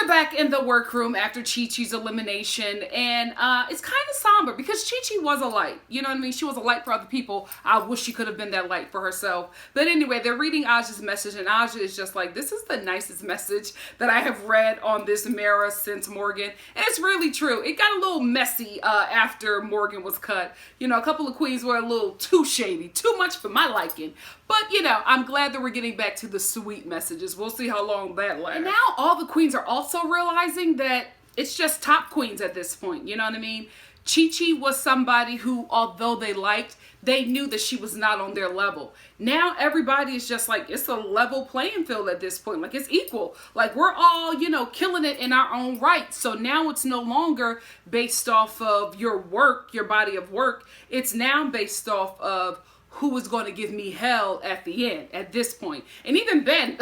are back in the workroom after Chi-Chi's elimination, and it's kind of somber because Chi-Chi was a light. You know what I mean? She was a light for other people. I wish she could have been that light for herself. But anyway, they're reading Aja's message, and Aja is just like, this is the nicest message that I have read on this mirror since Morgan. And it's really true. It got a little messy after Morgan was cut. You know, a couple of queens were a little too shady, too much for my liking. But, you know, I'm glad that we're getting back to the sweet messages. We'll see how long that lasts. And now all the queens are also realizing that it's just top queens at this point. You know what I mean? Chi-Chi was somebody who, although they liked, they knew that she was not on their level. Now everybody is just like, it's a level playing field at this point. Like, it's equal. Like, we're all, you know, killing it in our own right. So now it's no longer based off of your work, your body of work. It's now based off of who is going to give me hell at the end, at this point. And even Ben,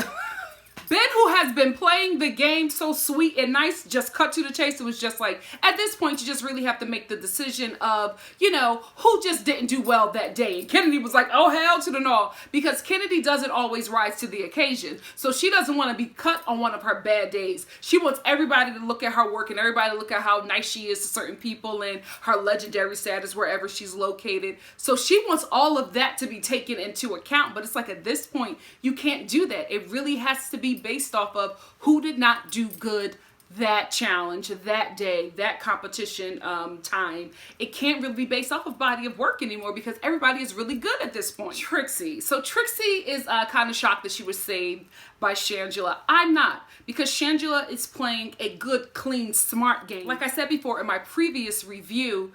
Ben, who has been playing the game so sweet and nice, just cut to the chase. It was just like, at this point, you just really have to make the decision of, you know, who just didn't do well that day. And Kennedy was like, oh, hell to the no. Because Kennedy doesn't always rise to the occasion. So she doesn't want to be cut on one of her bad days. She wants everybody to look at her work and everybody to look at how nice she is to certain people and her legendary status wherever she's located. So she wants all of that to be taken into account. But it's like, at this point, you can't do that. It really has to be based off of who did not do good that challenge, that day, that competition time. It can't really be based off of body of work anymore because everybody is really good at this point. Trixie. So Trixie is kind of shocked that she was saved by Shangela. I'm not, because Shangela is playing a good, clean, smart game. Like I said before in my previous review,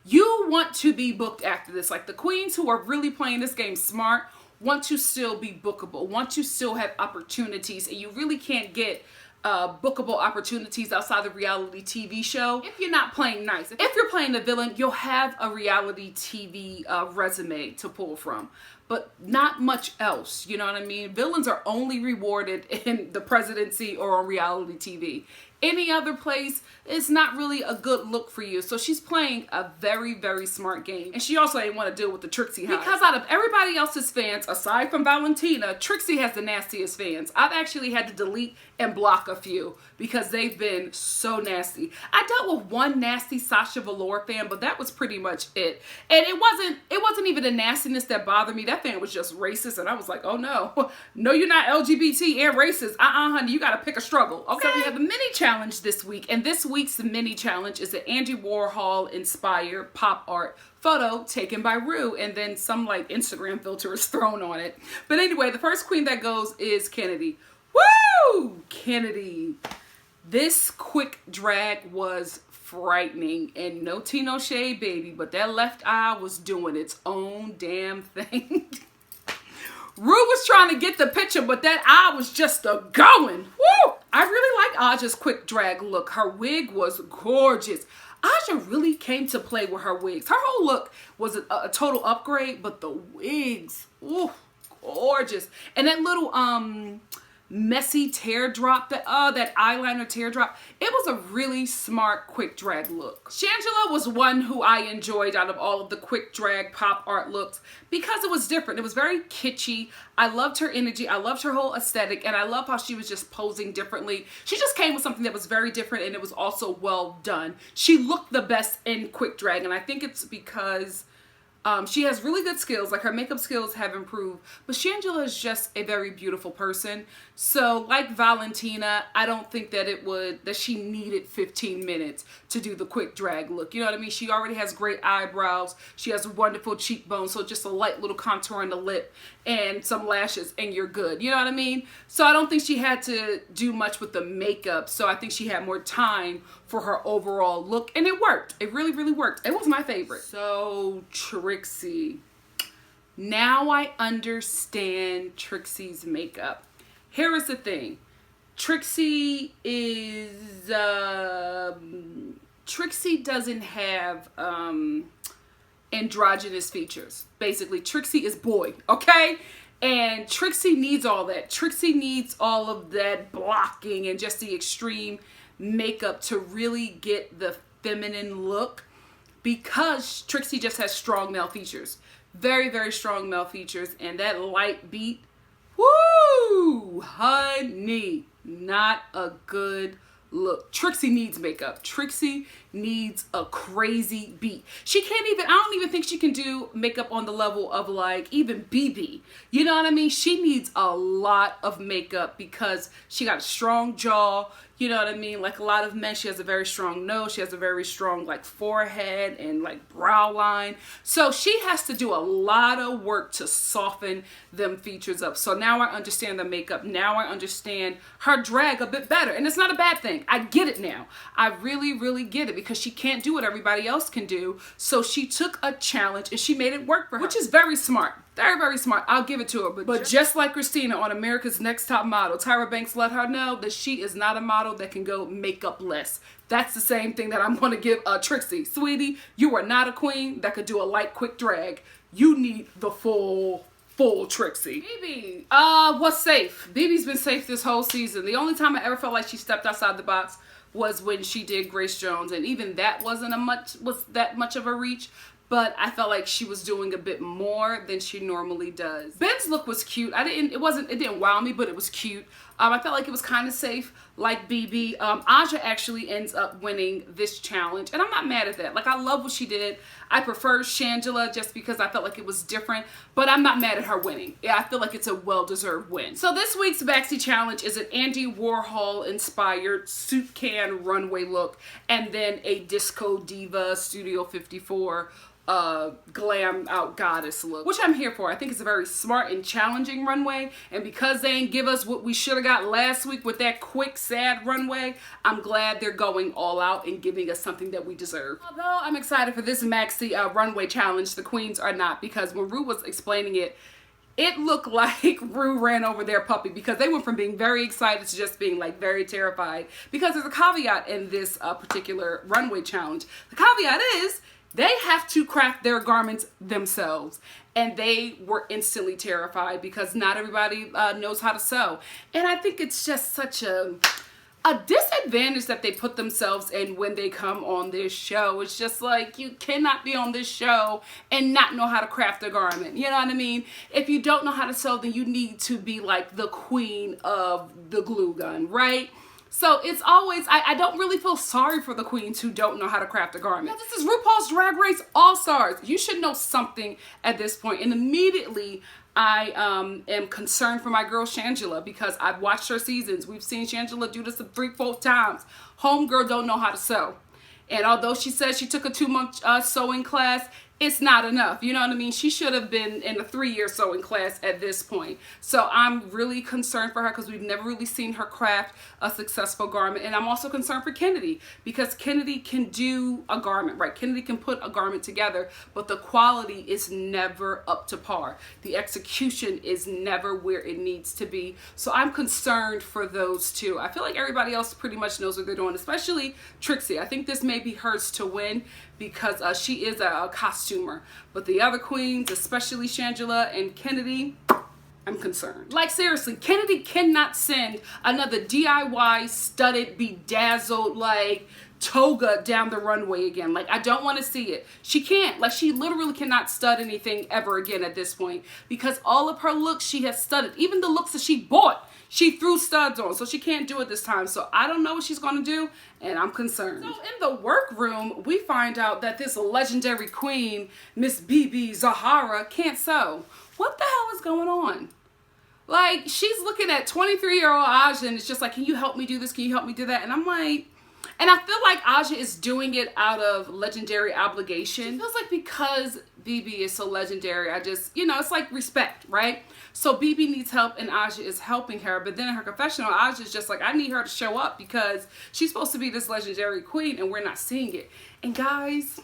you want to be booked after this. Like, the queens who are really playing this game smart want to still be bookable, want to still have opportunities, and you really can't get bookable opportunities outside the reality TV show if you're not playing nice. If you're playing the villain, you'll have a reality TV resume to pull from, but not much else. You know what I mean? Villains are only rewarded in the presidency or on reality TV. Any other place is not really a good look for you. So she's playing a very, very smart game. And she also ain't want to deal with the Trixie highs. Because out of everybody else's fans, aside from Valentina, Trixie has the nastiest fans. I've actually had to delete and block a few because they've been so nasty. I dealt with one nasty Sasha Velour fan, but that was pretty much it. And it wasn't even the nastiness that bothered me. That fan was just racist, and I was like, oh no. No, you're not LGBT and racist. Honey, you gotta pick a struggle. Okay, so we have a mini challenge this week, and this week's mini challenge is an Andy Warhol inspired pop art photo taken by Rue, and then some like Instagram filter is thrown on it. But anyway, the first queen that goes is Kennedy. Woo! Kennedy. This quick drag was frightening, and no tea, no shade, baby, but that left eye was doing its own damn thing. Rue was trying to get the picture, but that eye was just going. Woo! I really like Aja's quick drag look. Her wig was gorgeous. Aja really came to play with her wigs. Her whole look was a total upgrade, but the wigs, ooh, gorgeous. And that little messy teardrop, that eyeliner teardrop, it was a really smart quick drag look. Shangela was one who I enjoyed out of all of the quick drag pop art looks because it was different. It was very kitschy. I loved her energy. I loved her whole aesthetic, and I love how she was just posing differently. She just came with something that was very different, and it was also well done. She looked the best in quick drag, and I think it's because she has really good skills. Like, her makeup skills have improved, but Shangela is just a very beautiful person. So like Valentina, I don't think that she needed 15 minutes to do the quick drag look. You know what I mean? She already has great eyebrows. She has wonderful cheekbones. So just a light little contour on the lip and some lashes and you're good. You know what I mean? So I don't think she had to do much with the makeup. So I think she had more time for her overall look, and it worked. It really, really worked. It was my favorite. So Trixie. Now I understand Trixie's makeup. Here is the thing. Trixie doesn't have androgynous features. Basically, Trixie is boy, okay? And Trixie needs all that. Trixie needs all of that blocking and just the extreme makeup to really get the feminine look, because Trixie just has strong male features. Very, very strong male features. And that light beat, woo, honey, not a good look, Trixie needs makeup. Trixie needs a crazy beat. She can't even, I don't even think she can do makeup on the level of like even BB. You know what I mean? She needs a lot of makeup because she got a strong jaw. You know what I mean? Like a lot of men, she has a very strong nose. She has a very strong like forehead and like brow line. So she has to do a lot of work to soften them features up. So now I understand the makeup. Now I understand her drag a bit better. And it's not a bad thing. I get it now. I really, really get it because she can't do what everybody else can do. So she took a challenge and she made it work for her, which is very smart. Very, very smart. I'll give it to her. But just like Christina on America's Next Top Model, Tyra Banks let her know that she is not a model that can go makeup-less. That's the same thing that I'm going to give Trixie. Sweetie, you are not a queen that could do a light, quick drag. You need the full Trixie. BB, what's safe? BB's been safe this whole season. The only time I ever felt like she stepped outside the box was when she did Grace Jones, and even that wasn't that much of a reach. But I felt like she was doing a bit more than she normally does. Ben's look was cute. It didn't wow me, but it was cute. I felt like it was kind of safe, like BB. Aja actually ends up winning this challenge, and I'm not mad at that. Like, I love what she did. I prefer Shangela just because I felt like it was different, but I'm not mad at her winning. Yeah, I feel like it's a well-deserved win. So this week's Maxi-Challenge is an Andy Warhol-inspired suit can runway look, and then a Disco Diva Studio 54 glam out goddess look, which I'm here for. I think it's a very smart and challenging runway, and because they ain't give us what we should have got last week with that quick sad runway, I'm glad they're going all out and giving us something that we deserve. Although I'm excited for this Maxi runway challenge, the queens are not, because when Ru was explaining it, it looked like Ru ran over their puppy, because they went from being very excited to just being like very terrified, because there's a caveat in this particular runway challenge. The caveat is they have to craft their garments themselves, and they were instantly terrified because not everybody knows how to sew. And I think it's just such a disadvantage that they put themselves in when they come on this show. It's just like, you cannot be on this show and not know how to craft a garment. You know what I mean? If you don't know how to sew, then you need to be like the queen of the glue gun, right? So it's always, I don't really feel sorry for the queens who don't know how to craft a garment. Now, this is RuPaul's Drag Race All-Stars. You should know something at this point. And immediately, I am concerned for my girl Shangela, because I've watched her seasons. We've seen Shangela do this 3-4 times. Homegirl don't know how to sew. And although she says she took a 2-month sewing class, it's not enough. You know what I mean? She should have been in a 3-year sewing class at this point. So I'm really concerned for her because we've never really seen her craft a successful garment. And I'm also concerned for Kennedy, because Kennedy can do a garment, right? Kennedy can put a garment together, but the quality is never up to par. The execution is never where it needs to be. So I'm concerned for those two. I feel like everybody else pretty much knows what they're doing, especially Trixie. I think this may be hers to win, because she is a costumer. But the other queens, especially Shangela and Kennedy, I'm concerned. Like, seriously, Kennedy cannot send another DIY studded, bedazzled, like, toga down the runway again. Like, I don't want to see it. She can't. Like, she literally cannot stud anything ever again at this point, because all of her looks she has studded. Even the looks that she bought, she threw studs on, so she can't do it this time. So I don't know what she's going to do, and I'm concerned. So in the workroom, we find out that this legendary queen, Miss BB Zahara, can't sew. What the hell is going on? Like, she's looking at 23-year-old Aja, and it's just like, can you help me do this? Can you help me do that? And I'm like, and I feel like Aja is doing it out of legendary obligation. It feels like because BB is so legendary, I just, you know, it's like respect, right? So BB needs help, and Aja is helping her. But then in her confessional, Aja is just like, I need her to show up because she's supposed to be this legendary queen, and we're not seeing it. And guys,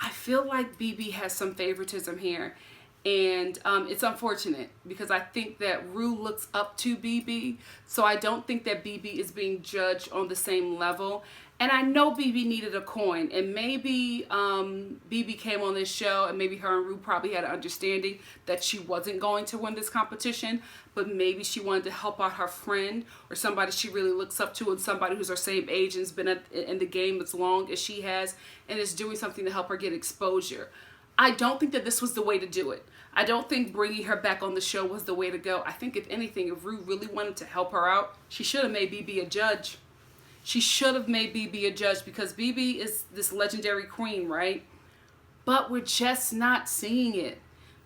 I feel like BB has some favoritism here. And it's unfortunate, because I think that Ru looks up to BB. So I don't think that BB is being judged on the same level. And I know BB needed a coin, and maybe BB came on this show, and maybe her and Ru probably had an understanding that she wasn't going to win this competition, but maybe she wanted to help out her friend or somebody she really looks up to, and somebody who's her same age and has been in the game as long as she has, and is doing something to help her get exposure. I don't think that this was the way to do it. I don't think bringing her back on the show was the way to go. I think if anything, if Ru really wanted to help her out, she should have made BB a judge. She should have made BB a judge because BB is this legendary queen, right? But we're just not seeing it.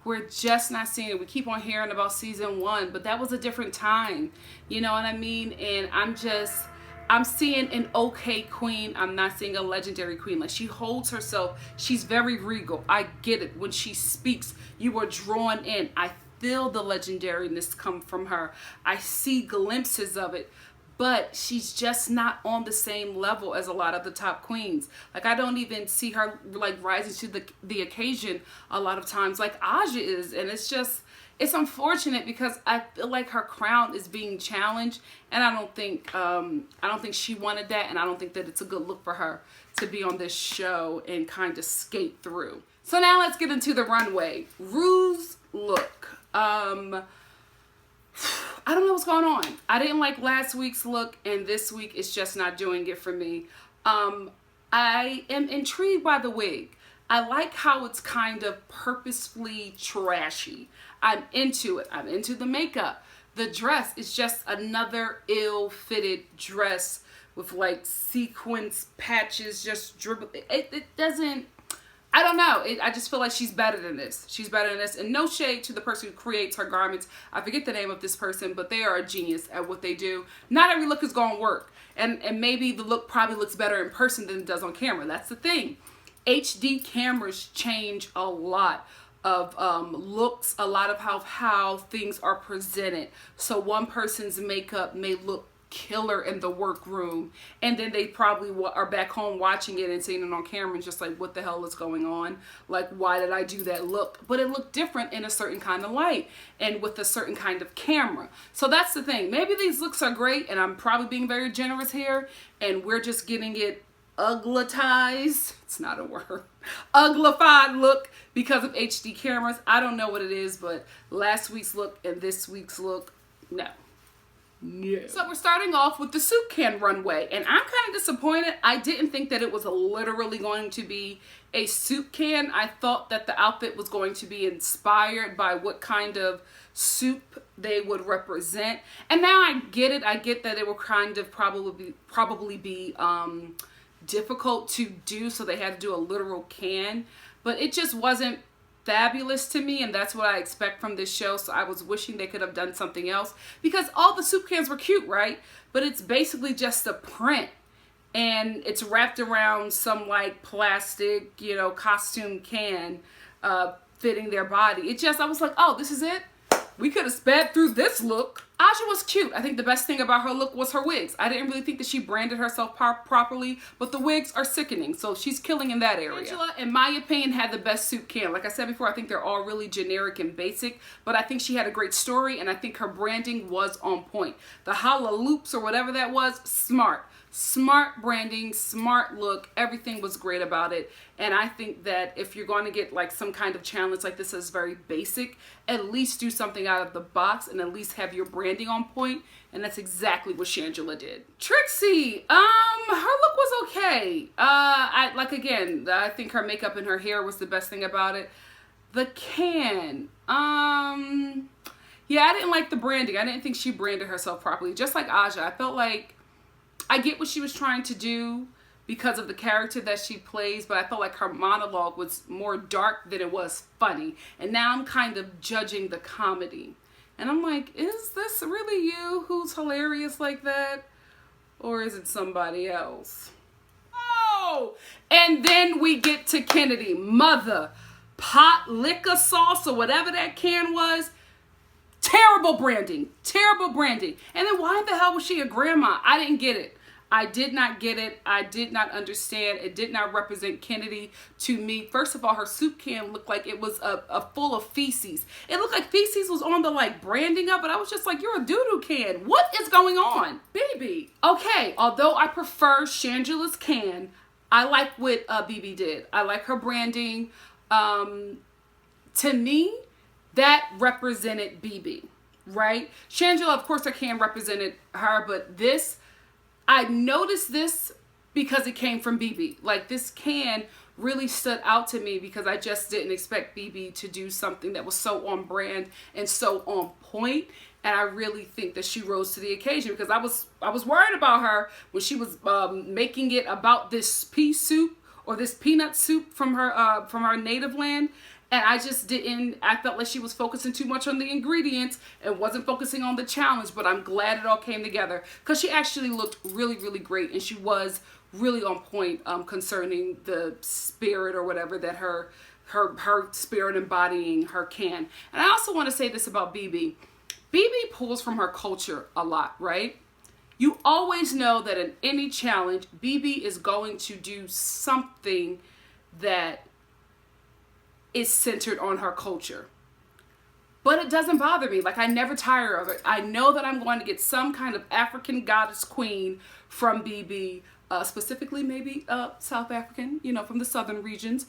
We're just not seeing it. We keep on hearing about season 1, but that was a different time. You know what I mean? And I'm seeing an okay queen. I'm not seeing a legendary queen. Like, she holds herself. She's very regal. I get it. When she speaks, you are drawn in. I feel the legendariness come from her. I see glimpses of it. But she's just not on the same level as a lot of the top queens. Like, I don't even see her like rising to the occasion a lot of times like Aja is. And it's unfortunate because I feel like her crown is being challenged, and I don't think she wanted that, and I don't think that it's a good look for her to be on this show and kind of skate through. So now let's get into the runway. Rue's look. I don't know what's going on. I didn't like last week's look, and this week it's just not doing it for me. I am intrigued by the wig. I like how it's kind of purposefully trashy. I'm into it. I'm into the makeup. The dress is just another ill-fitted dress with like sequins, patches, just dribble. It doesn't, I don't know. I just feel like she's better than this. She's better than this. And no shade to the person who creates her garments. I forget the name of this person, but they are a genius at what they do. Not every look is going to work. And maybe the look probably looks better in person than it does on camera. That's the thing. HD cameras change a lot of looks, a lot of how things are presented. So one person's makeup may look killer in the workroom, and then they probably are back home watching it and seeing it on camera and just like, what the hell is going on? Like, why did I do that look? But it looked different in a certain kind of light and with a certain kind of camera. So that's the thing. Maybe these looks are great, and I'm probably being very generous here, and we're just getting it uglatized. It's not a word. Uglified look because of HD cameras. I don't know what it is, but last week's look and this week's look, no. Yeah. So we're starting off with the soup can runway, and I'm kind of disappointed. I didn't think that it was literally going to be a soup can. I thought that the outfit was going to be inspired by what kind of soup they would represent. And now I get it. I get that it will kind of probably be difficult to do, so they had to do a literal can, but it just wasn't fabulous to me, and that's what I expect from this show. So I was wishing they could have done something else, because all the soup cans were cute, right? But it's basically just a print, and it's wrapped around some like plastic, you know, costume can fitting their body. I was like, oh, this is it? We could have sped through this look. Aja was cute. I think the best thing about her look was her wigs. I didn't really think that she branded herself properly, but the wigs are sickening, so she's killing in that area. Shangela, in my opinion, had the best soup can. Like I said before, I think they're all really generic and basic, but I think she had a great story, and I think her branding was on point. The holla loops or whatever that was, smart. Smart branding, smart look, everything was great about it. And I think that if you're going to get like some kind of challenge like this that's very basic, at least do something out of the box and at least have your branding on point. And that's exactly what Shangela did. Trixie, her look was okay. I think her makeup and her hair was the best thing about it. The can, yeah, I didn't like the branding. I didn't think she branded herself properly. Just like Aja, I felt like I get what she was trying to do because of the character that she plays, but I felt like her monologue was more dark than it was funny. And now I'm kind of judging the comedy. And I'm like, is this really you who's hilarious like that? Or is it somebody else? Oh! And then we get to Kennedy. Mother, pot liquor sauce or whatever that can was. Terrible branding. Terrible branding. And then why the hell was she a grandma? I didn't get it. I did not get it. I did not understand. It did not represent Kennedy to me. First of all, her soup can looked like it was a full of feces. It looked like feces was on the like branding of it. I was just like, you're a doo-doo can. What is going on? BB. Okay, although I prefer Shangela's can, I like what BB did. I like her branding. To me, that represented BB, right? Shangela, of course, her can represented her, but this, I noticed this because it came from BB. Like, this can really stood out to me because I just didn't expect BB to do something that was so on brand and so on point. And I really think that she rose to the occasion, because I was worried about her when she was making it about this pea soup or this peanut soup from her native land. And I just didn't, I felt like she was focusing too much on the ingredients and wasn't focusing on the challenge. But I'm glad it all came together, because she actually looked really, really great. And she was really on point concerning the spirit or whatever that her spirit embodying her can. And I also want to say this about BB. BB pulls from her culture a lot, right? You always know that in any challenge, BB is going to do something that is centered on her culture. But it doesn't bother me. Like, I never tire of it. I know that I'm going to get some kind of African goddess queen from BB, specifically maybe South African, from the southern regions.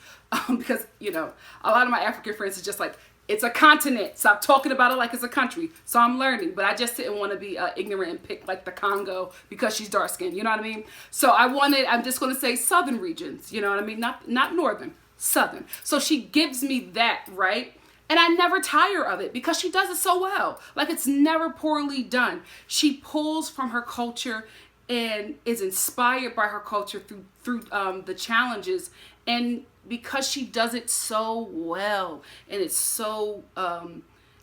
Because, a lot of my African friends are just like, it's a continent. Stop talking about it like it's a country. So I'm learning, but I just didn't want to be ignorant and pick like the Congo because she's dark skinned. You know what I mean? So I'm just going to say southern regions. You know what I mean? Not northern, southern. So she gives me that, right? And I never tire of it because she does it so well. Like, it's never poorly done. She pulls from her culture and is inspired by her culture through the challenges. And because she does it so well and it's so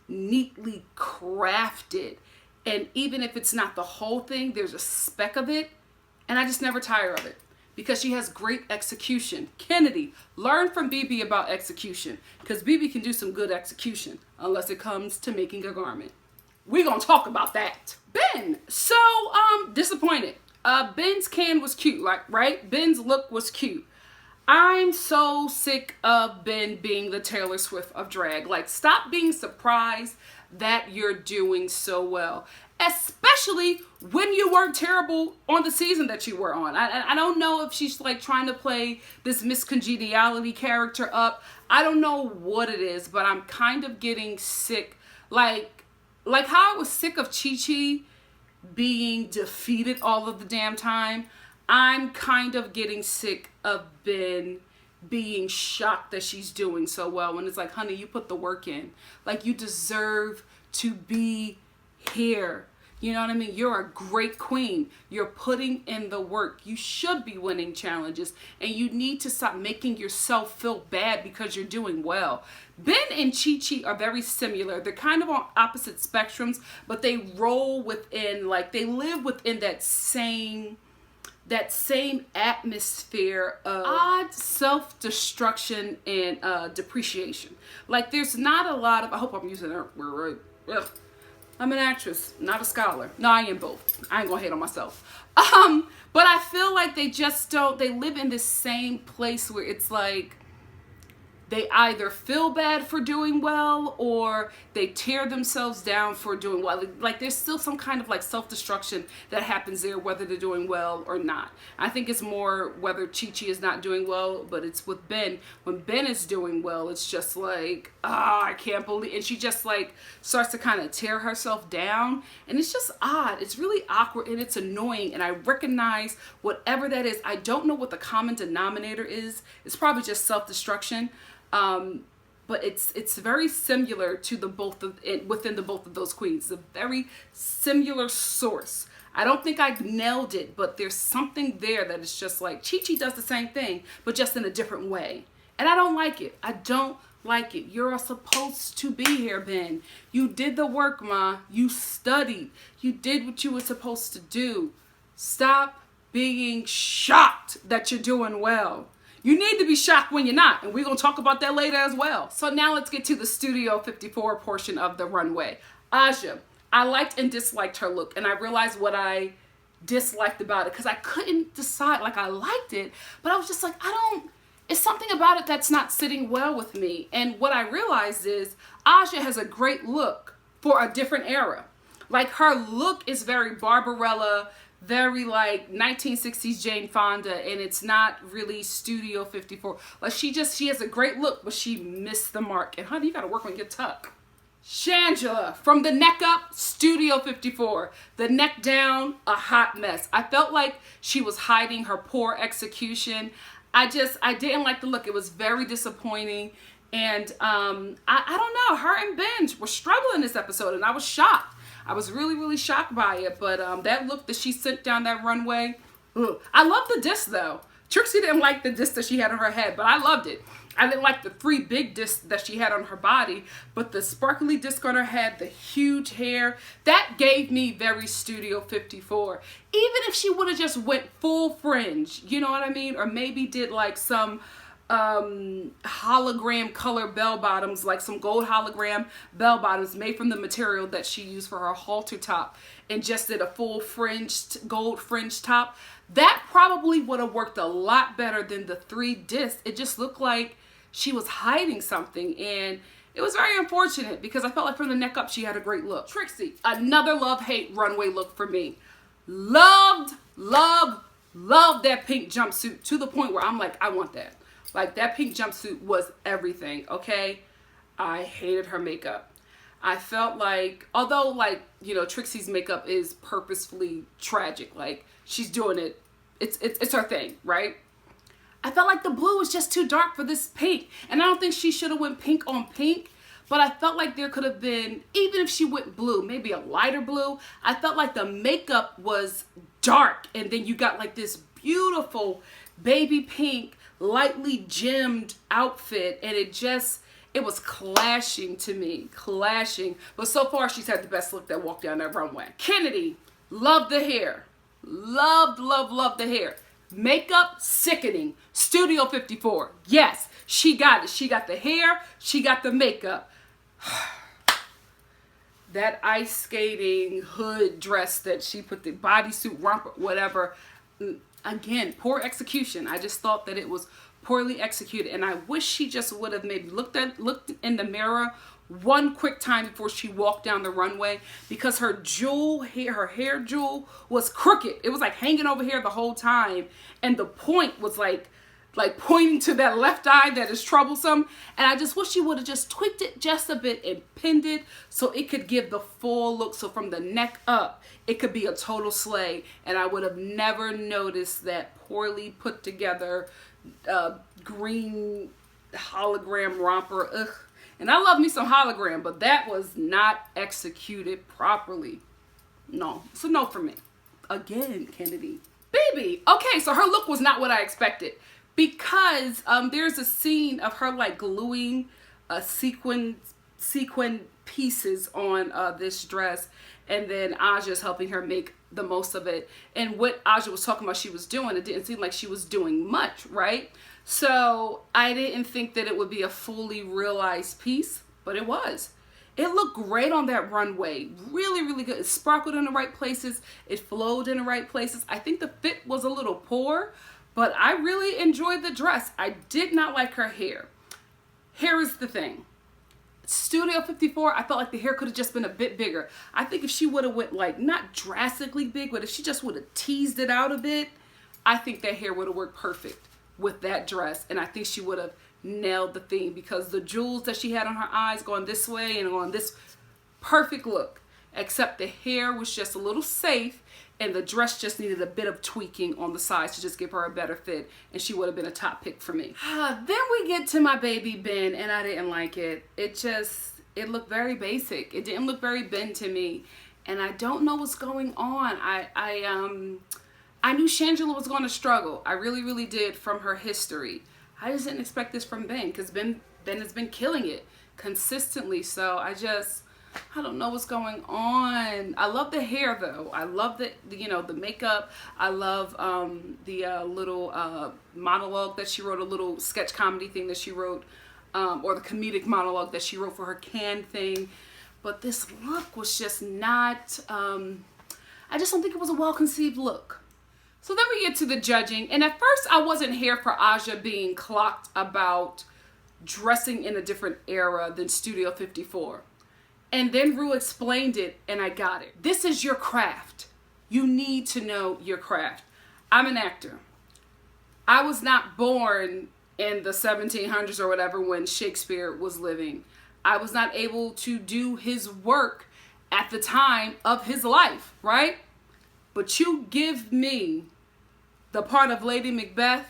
neatly crafted, and even if it's not the whole thing, there's a speck of it, and I just never tire of it because she has great execution. Kennedy, learn from BB about execution, because BB can do some good execution unless it comes to making a garment. We're gonna talk about that. Ben, so disappointed. Ben's can was cute, right? Ben's look was cute. I'm so sick of Ben being the Taylor Swift of drag. Like, stop being surprised that you're doing so well, especially when you weren't terrible on the season that you were on. I don't know if she's like trying to play this Miss Congeniality character up. I don't know what it is, but I'm kind of getting sick. Like how I was sick of Chi being defeated all of the damn time. I'm kind of getting sick of Ben being shocked that she's doing so well, when it's like, honey, you put the work in. Like, you deserve to be here. You know what I mean? You're a great queen. You're putting in the work. You should be winning challenges, and you need to stop making yourself feel bad because you're doing well. Ben and Chi are very similar. They're kind of on opposite spectrums, but they roll within, like, they live within that same atmosphere of odd self-destruction and depreciation. Like, there's not a lot of, I hope I'm using that word right. Ugh. I'm an actress, not a scholar. No, I am both. I ain't gonna hate on myself. But I feel like they just don't, they live in this same place where it's like, they either feel bad for doing well or they tear themselves down for doing well. Like, there's still some kind of like self-destruction that happens there, whether they're doing well or not. I think it's more whether Chi is not doing well, but it's with Ben. When Ben is doing well, it's just like, I can't believe, and she just like starts to kind of tear herself down. And it's just odd. It's really awkward and it's annoying. And I recognize whatever that is. I don't know what the common denominator is. It's probably just self-destruction. But it's very similar to within the both of those queens. It's a very similar source. I don't think I nailed it, but there's something there that is just like, Chi does the same thing, but just in a different way. And I don't like it. I don't like it. You're supposed to be here, Ben. You did the work, Ma. You studied. You did what you were supposed to do. Stop being shocked that you're doing well. You need to be shocked when you're not, and we're going to talk about that later as well. So now let's get to the Studio 54 portion of the runway. Aja, I liked and disliked her look, and I realized what I disliked about it because I couldn't decide. Like, I liked it, but I was just like, it's something about it that's not sitting well with me. And what I realized is Aja has a great look for a different era. Like, her look is very Barbarella, very like 1960s Jane Fonda, and it's not really Studio 54. Like, she has a great look, but she missed the mark. And honey, you gotta work on your tuck. Shangela, from the neck up, Studio 54. The neck down, a hot mess. I felt like she was hiding her poor execution. I didn't like the look. It was very disappointing. And I don't know, her and Ben were struggling this episode, and I was shocked. I was really, really shocked by it. But that look that she sent down that runway, ugh. I love the disc though. Trixie didn't like the disc that she had on her head, but I loved it. I didn't like the 3 big discs that she had on her body, but the sparkly disc on her head, the huge hair, that gave me very Studio 54. Even if she would have just went full fringe, you know what I mean? Or maybe did like some hologram color bell bottoms, like some gold hologram bell bottoms made from the material that she used for her halter top, and just did a full fringed gold fringe top. That probably would have worked a lot better than the 3 discs. It just looked like she was hiding something, and it was very unfortunate because I felt like from the neck up she had a great look. Trixie, another love-hate runway look for me. Loved that pink jumpsuit to the point where I'm like, I want that. Like, that pink jumpsuit was everything, okay? I hated her makeup. I felt like, although, like, you know, Trixie's makeup is purposefully tragic, like, she's doing it, it's her thing, right? I felt like the blue was just too dark for this pink, and I don't think she should have went pink on pink, but I felt like there could have been, even if she went blue, maybe a lighter blue, I felt like the makeup was dark, and then you got like this beautiful baby pink, lightly gemmed outfit, and it was clashing to me, clashing. But so far, she's had the best look that walked down that runway. Kennedy, loved the hair. Loved the hair. Makeup, sickening. Studio 54, yes, she got it. She got the hair, she got the makeup. That ice skating hood dress that she put the bodysuit, romper, whatever. Again, poor execution. I just thought that it was poorly executed, and I wish she just would have maybe looked in the mirror one quick time before she walked down the runway, because her hair jewel was crooked. It was like hanging over here the whole time, and the point was like pointing to that left eye that is troublesome. And I just wish she would have just tweaked it just a bit and pinned it so it could give the full look. So from the neck up, it could be a total slay, and I would have never noticed that poorly put together green hologram romper. Ugh. And I love me some hologram, but that was not executed properly. No, it's a no for me. Again, Kennedy. Baby, okay, so her look was not what I expected, because there's a scene of her like gluing sequin pieces on this dress, and then Aja's helping her make the most of it. And what Aja was talking about she was doing, it didn't seem like she was doing much, right? So I didn't think that it would be a fully realized piece, but it was. It looked great on that runway. Really, really good. It sparkled in the right places. It flowed in the right places. I think the fit was a little poor, but I really enjoyed the dress. I did not like her hair. Hair is the thing. Studio 54, I felt like the hair could have just been a bit bigger. I think if she would have went like, not drastically big, but if she just would have teased it out a bit, I think that hair would have worked perfect with that dress. And I think she would have nailed the theme, because the jewels that she had on her eyes going this way and on this, perfect look, except the hair was just a little safe, and the dress just needed a bit of tweaking on the sides to just give her a better fit, and she would have been a top pick for me. Then we get to my baby Ben, and I didn't like it. It looked very basic. It didn't look very Ben to me, and I don't know what's going on. I knew Shangela was going to struggle. I really, really did, from her history. I just didn't expect this from Ben, because Ben has been killing it consistently. So I don't know what's going on. I love the hair though. I love the makeup. I love the little monologue that she wrote, a little sketch comedy thing that she wrote, or the comedic monologue that she wrote for her Can thing. But this look was just not, I just don't think it was a well-conceived look. So then we get to the judging, and at first I wasn't here for Aja being clocked about dressing in a different era than Studio 54. And then Ru explained it, and I got it. This is your craft. You need to know your craft. I'm an actor. I was not born in the 1700s or whatever when Shakespeare was living. I was not able to do his work at the time of his life, right? But you give me the part of Lady Macbeth,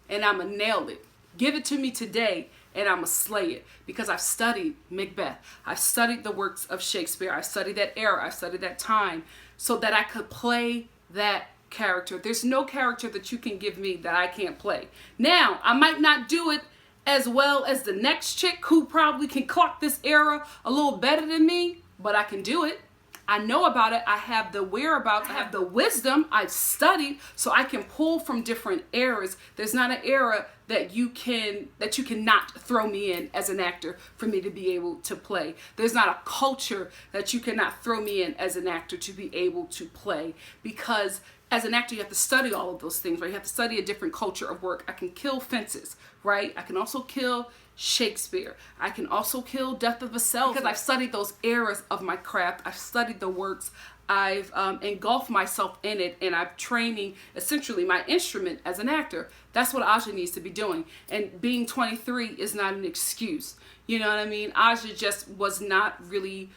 and I'ma nail it. Give it to me today, and I'm going to slay it because I've studied Macbeth. I've studied the works of Shakespeare. I've studied that era. I've studied that time so that I could play that character. There's no character that you can give me that I can't play. Now, I might not do it as well as the next chick who probably can clock this era a little better than me, but I can do it. I know about it. I have the whereabouts. I have the wisdom. I've studied, so I can pull from different eras. There's not an era that you cannot throw me in as an actor for me to be able to play. There's not a culture that you cannot throw me in as an actor to be able to play, because as an actor, you have to study all of those things, right? You have to study a different culture of work. I can kill fences, right? I can also kill Shakespeare. I can also kill Death of a Salesman because I've studied those eras of my craft. I've studied the works. I've engulfed myself in it, and I'm training essentially my instrument as an actor. That's what Aja needs to be doing. And being 23 is not an excuse. You know what I mean? Aja just was not really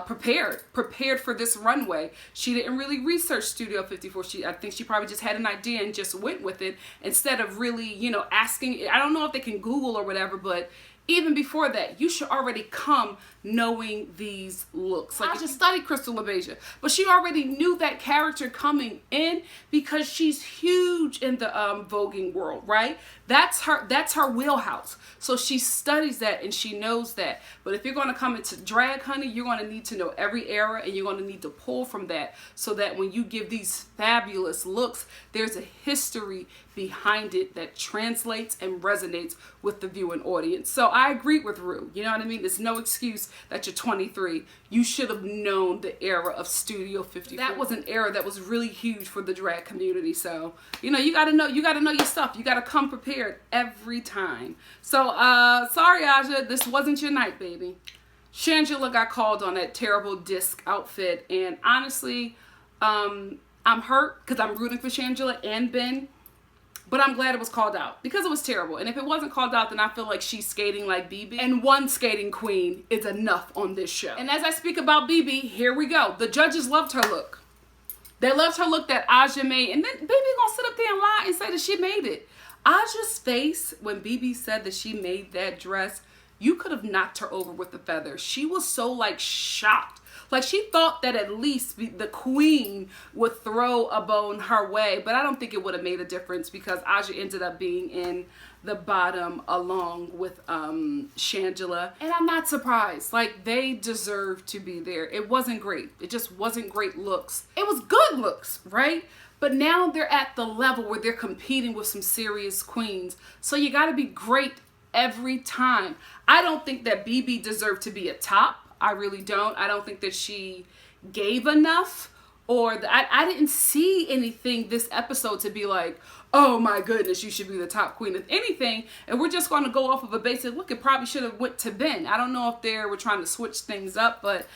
prepared for this runway. She didn't really research Studio 54. I think she probably just had an idea and just went with it instead of really, you know, asking. I don't know if they can Google or whatever, but even before that, you should already come knowing these looks. Like, I just studied Crystal LaBeija, but she already knew that character coming in because she's huge in the voguing world, right? That's her wheelhouse. So she studies that and she knows that. But if you're going to come into drag, honey, you're going to need to know every era, and you're going to need to pull from that so that when you give these fabulous looks, there's a history behind it that translates and resonates with the viewing audience. So I agree with Ru. You know what I mean? There's no excuse that you're 23. You should have known the era of Studio 54. That was an era that was really huge for the drag community. So, you know, you gotta know your stuff. You gotta come prepared every time. So sorry, Aja, this wasn't your night, baby. Shangela got called on that terrible disc outfit, and honestly, I'm hurt because I'm rooting for Shangela and Ben. But I'm glad it was called out because it was terrible. And if it wasn't called out, then I feel like she's skating like BB. And one skating queen is enough on this show. And as I speak about BB, here we go. The judges loved her look. They loved her look that Aja made. And then BB gonna sit up there and lie and say that she made it. Aja's face when BB said that she made that dress, you could have knocked her over with a feather. She was so like shocked. Like she thought that at least the queen would throw a bone her way, but I don't think it would have made a difference because Aja ended up being in the bottom along with Shangela. And I'm not surprised. Like, they deserve to be there. It wasn't great. It just wasn't great looks. It was good looks, right? But now they're at the level where they're competing with some serious queens. So you got to be great every time. I don't think that BB deserved to be a top. I really don't. I don't think that she gave enough, or I didn't see anything this episode to be like, oh my goodness, you should be the top queen. If anything, and we're just going to go off of a basic look, it probably should have went to Ben. I don't know if they were trying to switch things up, but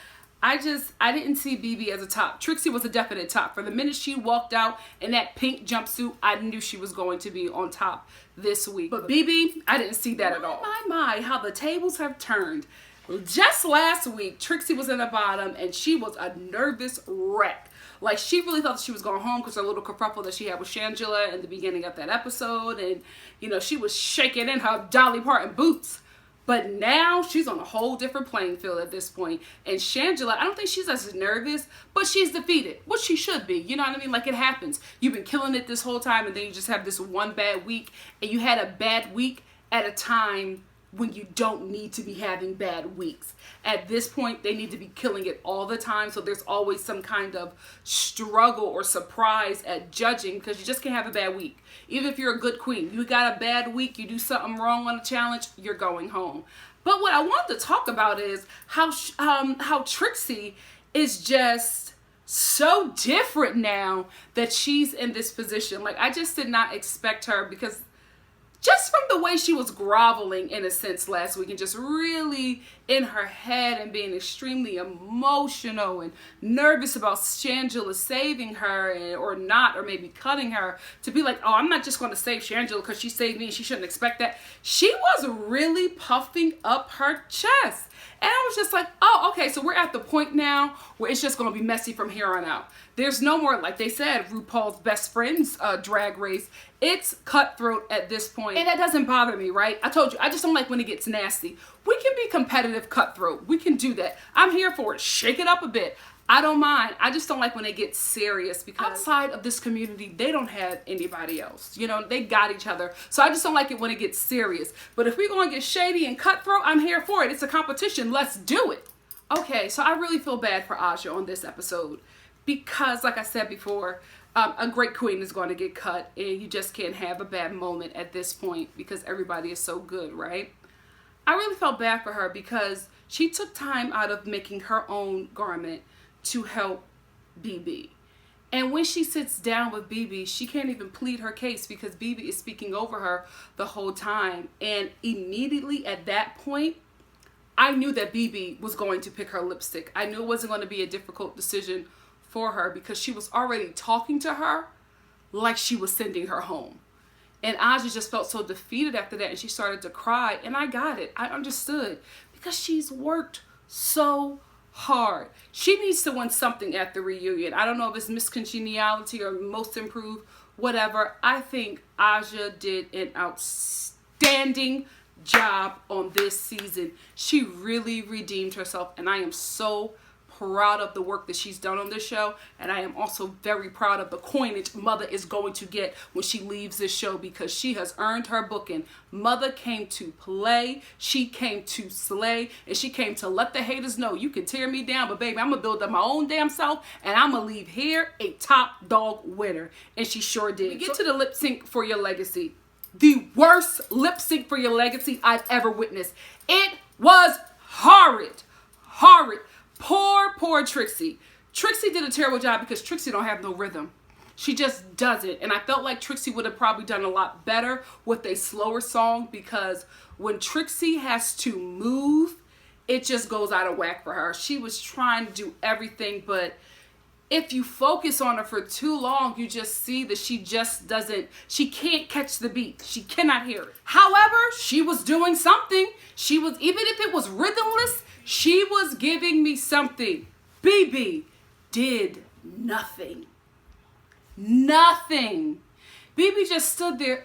I didn't see BB as a top. Trixie was a definite top. For the minute she walked out in that pink jumpsuit, I knew she was going to be on top this week. But BB, I didn't see that at all. My, how the tables have turned. Just last week, Trixie was in the bottom and she was a nervous wreck. Like, she really thought that she was going home because her little kerfuffle that she had with Shangela in the beginning of that episode. And, you know, she was shaking in her Dolly Parton boots. But now she's on a whole different playing field at this point. And Shangela, I don't think she's as nervous, but she's defeated, which she should be. You know what I mean? Like, it happens. You've been killing it this whole time, and then you just have this one bad week. And you had a bad week at a time when you don't need to be having bad weeks. At this point, they need to be killing it all the time. So there's always some kind of struggle or surprise at judging, because you just can't have a bad week. Even if you're a good queen, you got a bad week, you do something wrong on a challenge, you're going home. But what I wanted to talk about is how Trixie is just so different now that she's in this position. Like, I just did not expect her, because just from the way she was groveling in a sense last week and just really in her head and being extremely emotional and nervous about Shangela saving her or not, or maybe cutting her, to be like, oh, I'm not just going to save Shangela because she saved me and she shouldn't expect that. She was really puffing up her chest. And I was just like, oh, okay, so we're at the point now where it's just going to be messy from here on out. There's no more, like they said, RuPaul's best friends drag race. It's cutthroat at this point. And that doesn't bother me, right? I told you, I just don't like when it gets nasty. We can be competitive cutthroat. We can do that. I'm here for it. Shake it up a bit. I don't mind. I just don't like when it gets serious, because outside of this community, they don't have anybody else. You know, they got each other. So I just don't like it when it gets serious. But if we're going to get shady and cutthroat, I'm here for it. It's a competition. Let's do it. Okay, so I really feel bad for Aja on this episode because, like I said before, a great queen is going to get cut, and you just can't have a bad moment at this point because everybody is so good, right? I really felt bad for her because she took time out of making her own garment to help BB. And when she sits down with BB, she can't even plead her case because BB is speaking over her the whole time. And immediately at that point, I knew that BB was going to pick her lipstick. I knew it wasn't going to be a difficult decision for her because she was already talking to her like she was sending her home. And Aja just felt so defeated after that, and she started to cry. And I got it. I understood because she's worked so hard. She needs to win something at the reunion. I don't know if it's Miss Congeniality or Most Improved, whatever. I think Aja did an outstanding job on this season. She really redeemed herself, and I am so proud of the work that she's done on this show, and I am also very proud of the coinage Mother is going to get when she leaves this show, because she has earned her booking. Mother came to play, she came to slay, and she came to let the haters know, you can tear me down, but baby, I'm gonna build up my own damn self, and I'm gonna leave here a top dog winner. And she sure did. We get to the lip sync for your legacy. The worst lip sync for your legacy I've ever witnessed. It was horrid. Horrid. Poor Trixie. Trixie did a terrible job because Trixie don't have no rhythm. She just doesn't. And I felt like Trixie would have probably done a lot better with a slower song, because when Trixie has to move, it just goes out of whack for her. She was trying to do everything, but if you focus on her for too long, you just see that she just doesn't, she can't catch the beat. She cannot hear it. However, she was doing something. She was, even if it was rhythmless, she was giving me something. BB did nothing. Nothing. BB just stood there.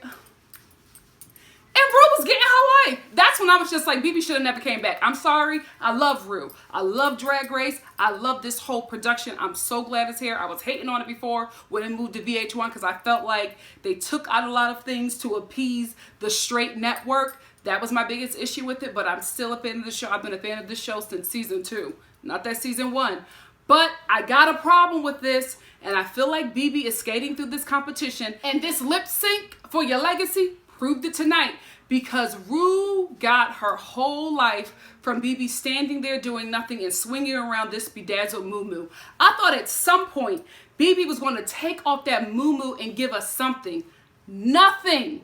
And Ru was getting her life. That's when I was just like, BB should have never came back. I'm sorry. I love Ru. I love Drag Race. I love this whole production. I'm so glad it's here. I was hating on it before when it moved to VH1 because I felt like they took out a lot of things to appease the straight network. That was my biggest issue with it, but I'm still a fan of the show. I've been a fan of this show since season 2, not that season 1. But I got a problem with this, and I feel like BB is skating through this competition, and this lip sync for your legacy proved it tonight, because Ru got her whole life from BB standing there doing nothing and swinging around this bedazzled muumuu. I thought at some point BB was going to take off that muumuu and give us something. Nothing.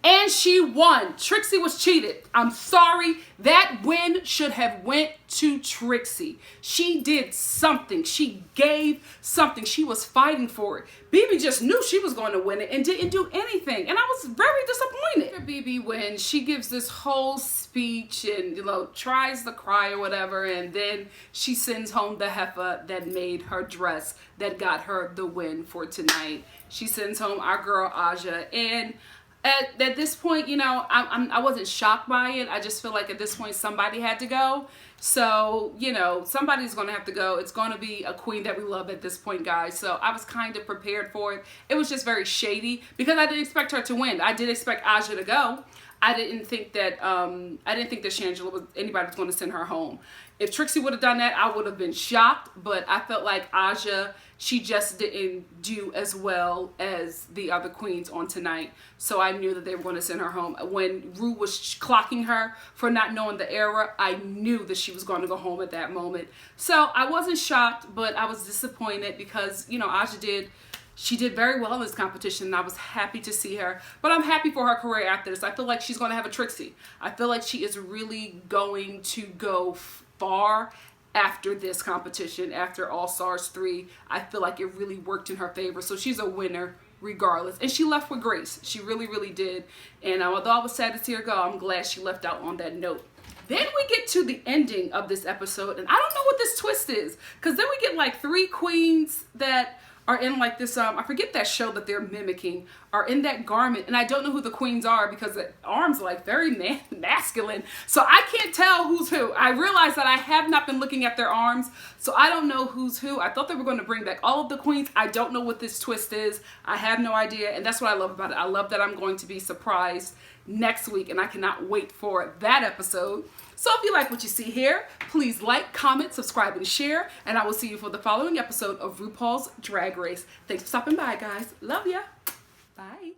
And she won. Trixie was cheated. I'm sorry. That win should have went to Trixie. She did something. She gave something. She was fighting for it. BB just knew she was going to win it and didn't do anything. And I was very disappointed. After BB wins, she gives this whole speech and, you know, tries to cry or whatever. And then she sends home the heifer that made her dress, that got her the win for tonight. She sends home our girl Aja. And at this point, you know, I wasn't shocked by it. I just feel like at this point somebody had to go. So, you know, somebody's going to have to go. It's going to be a queen that we love at this point, guys. So I was kind of prepared for it. It was just very shady because I didn't expect her to win. I did expect Aja to go. I didn't think that Shangela anybody was going to send her home. If Trixie would have done that, I would have been shocked. But I felt like Aja, she just didn't do as well as the other queens on tonight. So I knew that they were going to send her home. When Ru was clocking her for not knowing the era, I knew that she was going to go home at that moment. So I wasn't shocked, but I was disappointed because, you know, Aja did She did very well in this competition, and I was happy to see her. But I'm happy for her career after this. I feel like she's going to have a Trixie. I feel like she is really going to go far after this competition, after All Stars 3. I feel like it really worked in her favor. So she's a winner regardless. And she left with grace. She really, really did. And although I was sad to see her go, I'm glad she left out on that note. Then we get to the ending of this episode, and I don't know what this twist is, because then we get like 3 queens that are in like this, I forget that show that they're mimicking, are in that garment, and I don't know who the queens are because the arms are like very masculine, so I can't tell who's who. I realize that I have not been looking at their arms, so I don't know who's who. I thought they were going to bring back all of the queens. I don't know what this twist is. I have no idea, and that's what I love about it. I love that I'm going to be surprised next week, and I cannot wait for that episode. So if you like what you see here, please like, comment, subscribe, and share, and I will see you for the following episode of RuPaul's Drag Race. Thanks for stopping by, guys. Love ya. Bye.